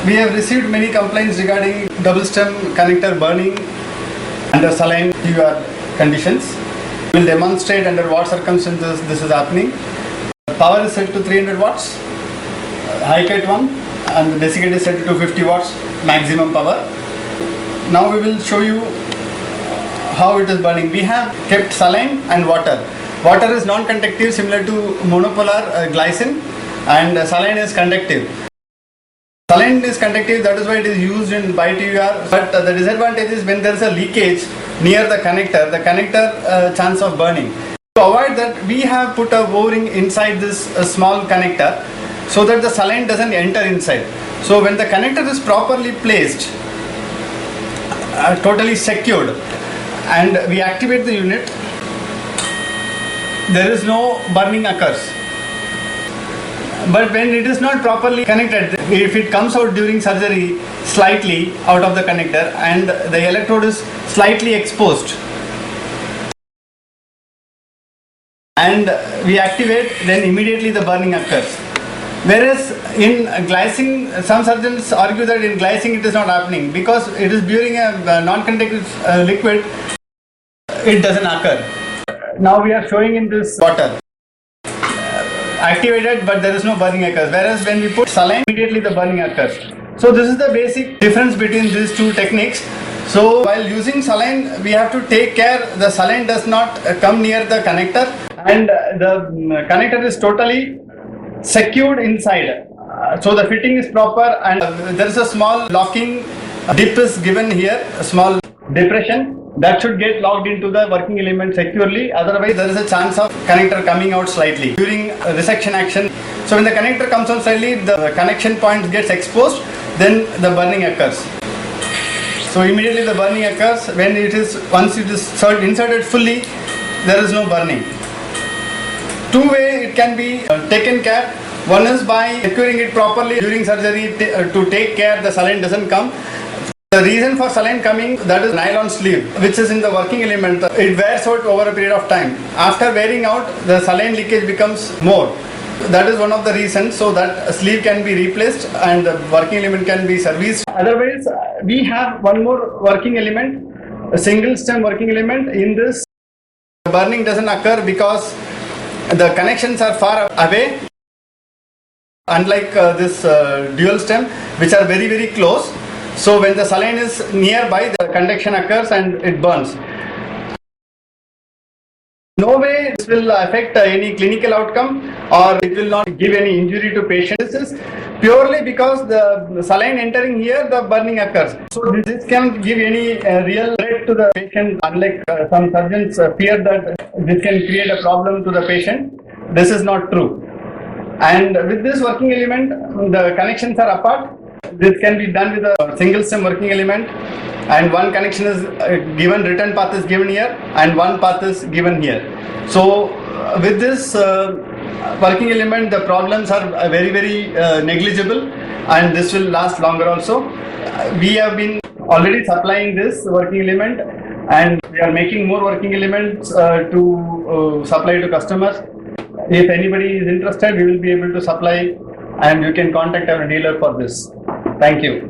We have received many complaints regarding double stem connector burning under saline PUR conditions. We will demonstrate under what circumstances this is happening. Power is set to 300 watts, high cut one, and the desiccate is set to 250 watts maximum power. Now we will show you how it is burning. We have kept saline and water. Water is non-conductive, similar to monopolar glycine, and saline is conductive. Saline is conductive, that is why it is used in BiTUR, but the disadvantage is when there is a leakage near the connector chance of burning. To avoid that, we have put a O-ring inside this small connector so that the saline doesn't enter inside. So when the connector is properly placed, totally secured, and we activate the unit, there is no burning occurs. But when it is not properly connected, if it comes out during surgery slightly out of the connector and the electrode is slightly exposed and we activate, then immediately the burning occurs. Whereas in glycine, some surgeons argue that in glycine it is not happening because it is during a non-conductive liquid, it doesn't occur. Now we are showing in this water. Activated, but there is no burning occurs. Whereas when we put saline, immediately the burning occurs. So this is the basic difference between these two techniques. So while using saline, we have to take care the saline does not come near the connector, and the connector is totally secured inside. So the fitting is proper, and there is a small locking dip is given here, a small depression. That should get locked into the working element securely, otherwise there is a chance of connector coming out slightly during resection action. So when the connector comes out slightly, the connection point gets exposed, then the burning occurs. So immediately the burning occurs when once it is inserted fully, there is no burning. Two ways it can be taken care. One is by securing it properly during surgery to take care the saline doesn't come. The reason for saline coming, that is nylon sleeve, which is in the working element. It wears out over a period of time. After wearing out, the saline leakage becomes more. That is one of the reasons, so that sleeve can be replaced and the working element can be serviced. Otherwise, we have one more working element, a single stem working element. In this, the burning doesn't occur because the connections are far away, unlike this dual stem, which are very, very close. So when the saline is nearby, the conduction occurs and it burns. No way this will affect any clinical outcome, or it will not give any injury to patient. This is purely because the saline entering here, the burning occurs. So this can give any real threat to the patient, unlike some surgeons fear that this can create a problem to the patient. This is not true. And with this working element, the connections are apart. This can be done with a single stem working element, and one connection is given, return path is given here, and one path is given here. So with this working element, the problems are very, very negligible, and this will last longer also. We have been already supplying this working element, and we are making more working elements to supply to customers. If anybody is interested, we will be able to supply, and you can contact our dealer for this. Thank you.